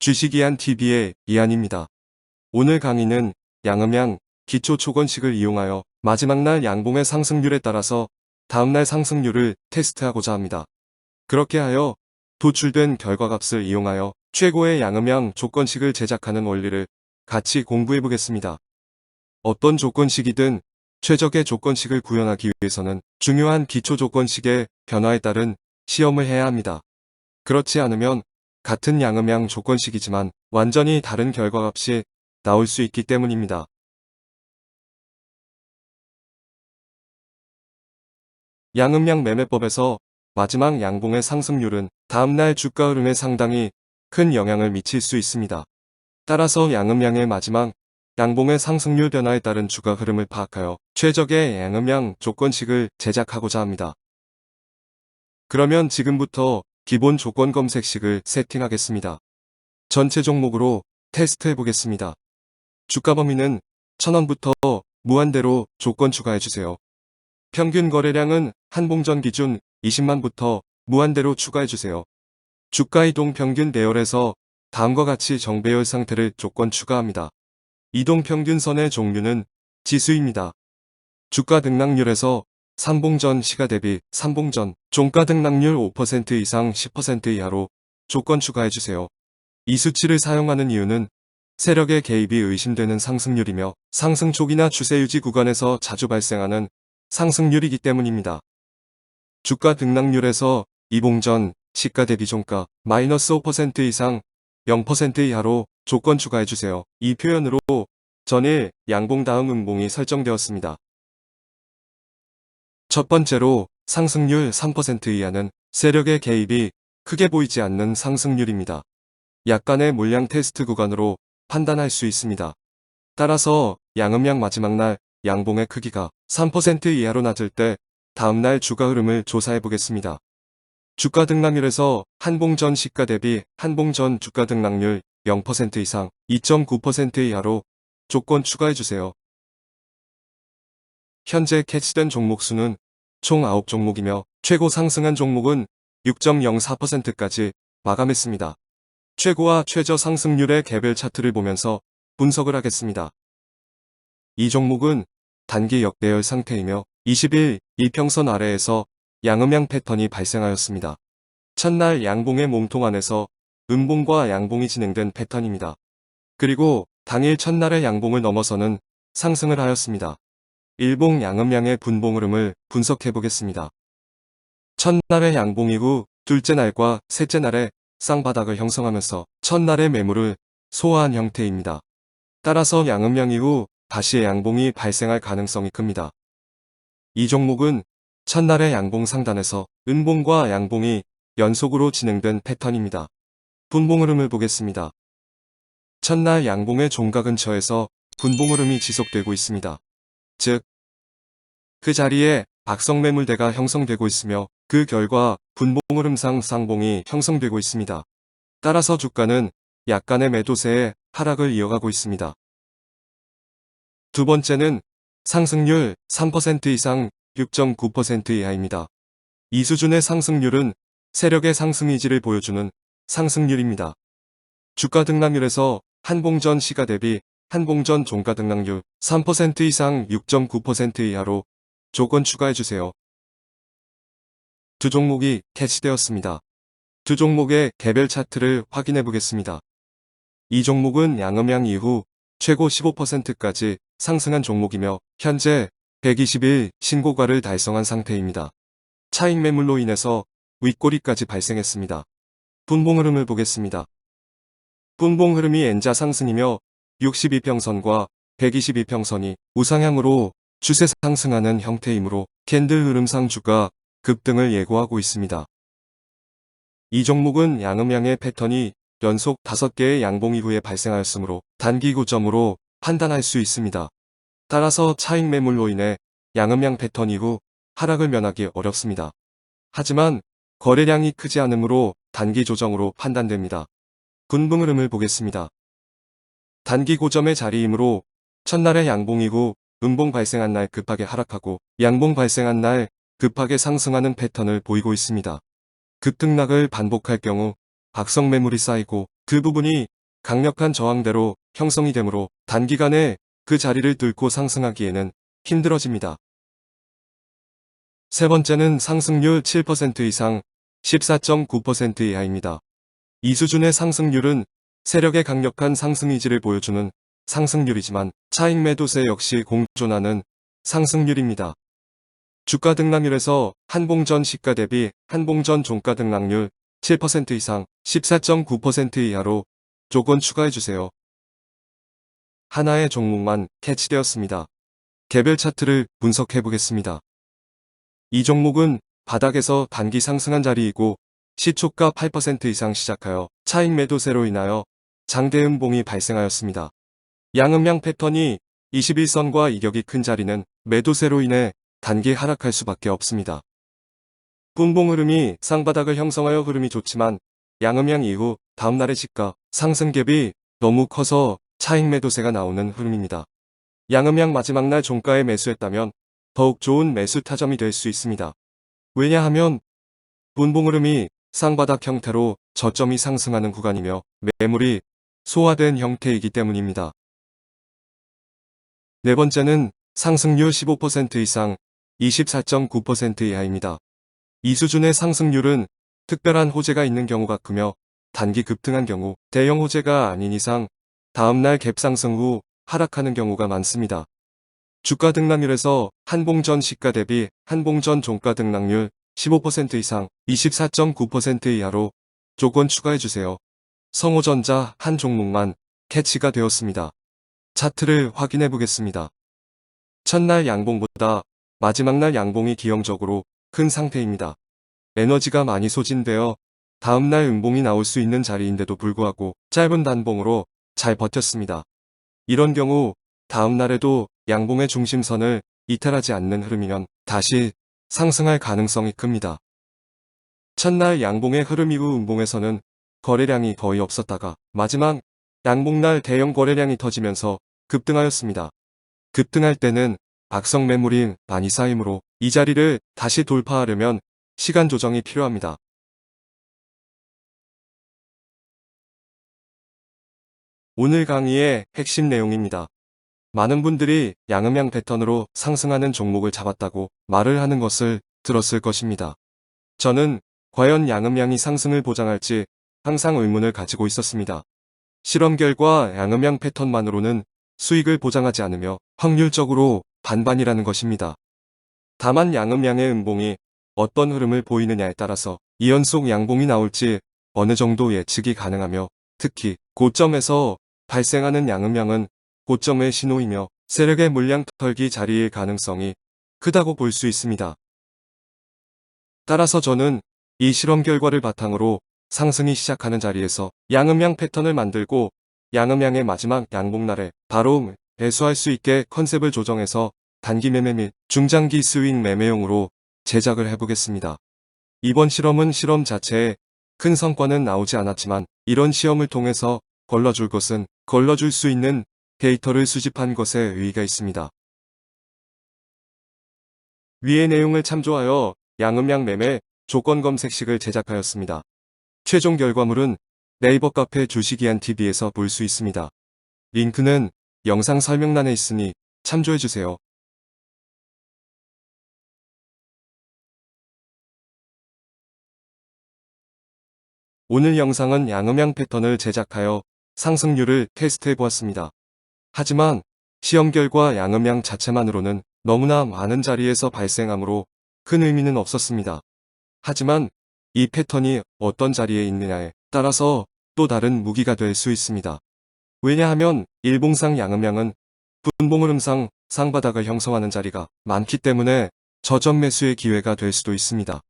주식이한TV의 이한입니다. 오늘 강의는 양음양 기초초권식을 이용하여 마지막 날 양봉의 상승률에 따라서 다음날 상승률을 테스트하고자 합니다. 그렇게 하여 도출된 결과값을 이용하여 최고의 양음양 조건식을 제작하는 원리를 같이 공부해 보겠습니다. 어떤 조건식이든 최적의 조건식을 구현하기 위해서는 중요한 기초조건식의 변화에 따른 시험을 해야 합니다. 그렇지 않으면 같은 양음양 조건식이지만 완전히 다른 결과값이 나올 수 있기 때문입니다. 양음양 매매법에서 마지막 양봉의 상승률은 다음날 주가 흐름에 상당히 큰 영향을 미칠 수 있습니다. 따라서 양음양의 마지막 양봉의 상승률 변화에 따른 주가 흐름을 파악하여 최적의 양음양 조건식을 제작하고자 합니다. 그러면 지금부터 기본 조건 검색식을 세팅하겠습니다. 전체 종목으로 테스트해 보겠습니다. 주가 범위는 1000원부터 무한대로 조건 추가해주세요. 평균 거래량은 한봉전 기준 20만부터 무한대로 추가해주세요. 주가 이동 평균 배열에서 다음과 같이 정배열 상태를 조건 추가합니다. 이동 평균선의 종류는 지수입니다. 주가 등락률에서 삼봉전 시가 대비 삼봉전 종가 등락률 5% 이상 10% 이하로 조건 추가해주세요. 이 수치를 사용하는 이유는 세력의 개입이 의심되는 상승률이며 상승 초기나 추세 유지 구간에서 자주 발생하는 상승률이기 때문입니다. 주가 등락률에서 이봉전 시가 대비 종가 마이너스 5% 이상 0% 이하로 조건 추가해주세요. 이 표현으로 전일 양봉 다음 음봉이 설정되었습니다. 첫 번째로 상승률 3% 이하는 세력의 개입이 크게 보이지 않는 상승률입니다. 약간의 물량 테스트 구간으로 판단할 수 있습니다. 따라서 양음양 마지막 날 양봉의 크기가 3% 이하로 낮을 때 다음날 주가 흐름을 조사해 보겠습니다. 주가 등락률에서 한봉전 시가 대비 한봉전 주가 등락률 0% 이상 2.9% 이하로 조건 추가해주세요. 현재 캐치된 종목 수는 총 9종목이며 최고 상승한 종목은 6.04%까지 마감했습니다. 최고와 최저 상승률의 개별 차트를 보면서 분석을 하겠습니다. 이 종목은 단기 역대열 상태이며 20일 이평선 아래에서 양음양 패턴이 발생하였습니다. 첫날 양봉의 몸통 안에서 음봉과 양봉이 진행된 패턴입니다. 그리고 당일 첫날의 양봉을 넘어서는 상승을 하였습니다. 일봉 양음양의 분봉 흐름을 분석해 보겠습니다. 첫날의 양봉 이후 둘째 날과 셋째 날에 쌍바닥을 형성하면서 첫날의 매물을 소화한 형태입니다. 따라서 양음양 이후 다시 양봉이 발생할 가능성이 큽니다. 이 종목은 첫날의 양봉 상단에서 음봉과 양봉이 연속으로 진행된 패턴입니다. 분봉 흐름을 보겠습니다. 첫날 양봉의 종가 근처에서 분봉 흐름이 지속되고 있습니다. 즉, 그 자리에 박성 매물대가 형성되고 있으며 그 결과 분봉 흐름상 쌍봉이 형성되고 있습니다. 따라서 주가는 약간의 매도세에 하락을 이어가고 있습니다. 두 번째는 상승률 3% 이상 6.9% 이하입니다. 이 수준의 상승률은 세력의 상승 의지를 보여주는 상승률입니다. 주가 등락률에서 한봉전 시가 대비 한봉전 종가 등락률 3% 이상 6.9% 이하로 조건 추가해주세요. 두 종목이 캐치되었습니다. 두 종목의 개별 차트를 확인해 보겠습니다. 이 종목은 양음양 이후 최고 15%까지 상승한 종목이며 현재 120일 신고가를 달성한 상태입니다. 차익 매물로 인해서 윗꼬리까지 발생했습니다. 분봉 흐름을 보겠습니다. 분봉 흐름이 N자 상승이며 62평선과 122평선이 우상향으로 추세 상승하는 형태이므로 캔들 흐름상 주가 급등을 예고하고 있습니다. 이 종목은 양음양의 패턴이 연속 5개의 양봉 이후에 발생하였으므로 단기 고점으로 판단할 수 있습니다. 따라서 차익 매물로 인해 양음양 패턴 이후 하락을 면하기 어렵습니다. 하지만 거래량이 크지 않으므로 단기 조정으로 판단됩니다. 분봉 흐름을 보겠습니다. 단기 고점의 자리이므로 첫날의 양봉 이후 음봉 발생한 날 급하게 하락하고 양봉 발생한 날 급하게 상승하는 패턴을 보이고 있습니다. 급등락을 반복할 경우 박성 매물이 쌓이고 그 부분이 강력한 저항대로 형성이 되므로 단기간에 그 자리를 뚫고 상승하기에는 힘들어집니다. 세 번째는 상승률 7% 이상 14.9% 이하입니다. 이 수준의 상승률은 세력의 강력한 상승 의지를 보여주는 상승률이지만 차익 매도세 역시 공존하는 상승률입니다. 주가 등락률에서 한봉전 시가 대비 한봉전 종가 등락률 7% 이상 14.9% 이하로 조건 추가해주세요. 하나의 종목만 캐치되었습니다. 개별 차트를 분석해보겠습니다. 이 종목은 바닥에서 단기 상승한 자리이고 시초가 8% 이상 시작하여 차익 매도세로 인하여 장대음봉이 발생하였습니다. 양음양 패턴이 21선과 이격이 큰 자리는 매도세로 인해 단기 하락할 수밖에 없습니다. 분봉 흐름이 쌍바닥을 형성하여 흐름이 좋지만 양음양 이후 다음날의 시가 상승 갭이 너무 커서 차익 매도세가 나오는 흐름입니다. 양음양 마지막 날 종가에 매수했다면 더욱 좋은 매수 타점이 될 수 있습니다. 왜냐하면 분봉 흐름이 쌍바닥 형태로 저점이 상승하는 구간이며 매물이 소화된 형태이기 때문입니다. 네 번째는 상승률 15% 이상 24.9% 이하입니다. 이 수준의 상승률은 특별한 호재가 있는 경우가 크며 단기 급등한 경우 대형 호재가 아닌 이상 다음날 갭상승 후 하락하는 경우가 많습니다. 주가 등락률에서 한봉전 시가 대비 한봉전 종가 등락률 15% 이상 24.9% 이하로 조건 추가해주세요. 성호전자 한 종목만 캐치가 되었습니다. 차트를 확인해 보겠습니다. 첫날 양봉보다 마지막 날 양봉이 기형적으로 큰 상태입니다. 에너지가 많이 소진되어 다음날 음봉이 나올 수 있는 자리인데도 불구하고 짧은 단봉으로 잘 버텼습니다. 이런 경우 다음날에도 양봉의 중심선을 이탈하지 않는 흐름이면 다시 상승할 가능성이 큽니다. 첫날 양봉의 흐름 이후 음봉에서는 거래량이 거의 없었다가 마지막 양봉날 대형 거래량이 터지면서 급등하였습니다. 급등할 때는 악성 매물이 많이 쌓이므로 이 자리를 다시 돌파하려면 시간 조정이 필요합니다. 오늘 강의의 핵심 내용입니다. 많은 분들이 양음양 패턴으로 상승하는 종목을 잡았다고 말을 하는 것을 들었을 것입니다. 저는 과연 양음양이 상승을 보장할지 항상 의문을 가지고 있었습니다. 실험 결과 양음양 패턴만으로는 수익을 보장하지 않으며 확률적으로 반반이라는 것입니다. 다만 양음양의 음봉이 어떤 흐름을 보이느냐에 따라서 2연속 양봉이 나올지 어느 정도 예측이 가능하며 특히 고점에서 발생하는 양음양은 고점의 신호이며 세력의 물량 털기 자리일 가능성이 크다고 볼 수 있습니다. 따라서 저는 이 실험 결과를 바탕으로 상승이 시작하는 자리에서 양음양 패턴을 만들고 양음양의 마지막 양봉날에 바로 매수할 수 있게 컨셉을 조정해서 단기 매매 및 중장기 스윙 매매용으로 제작을 해보겠습니다. 이번 실험은 실험 자체에 큰 성과는 나오지 않았지만 이런 시험을 통해서 걸러줄 것은 걸러줄 수 있는 데이터를 수집한 것에 의의가 있습니다. 위의 내용을 참조하여 양음양 매매 조건 검색식을 제작하였습니다. 최종 결과물은 네이버 카페 주식이한TV에서 볼 수 있습니다. 링크는 영상 설명란에 있으니 참조해주세요. 오늘 영상은 양음양 패턴을 제작하여 상승률을 테스트해보았습니다. 하지만 시험 결과 양음양 자체만으로는 너무나 많은 자리에서 발생하므로 큰 의미는 없었습니다. 하지만 이 패턴이 어떤 자리에 있느냐에 따라서 또 다른 무기가 될 수 있습니다. 왜냐하면 일봉상 양음양은 분봉 흐름상 쌍바닥을 형성하는 자리가 많기 때문에 저점 매수의 기회가 될 수도 있습니다.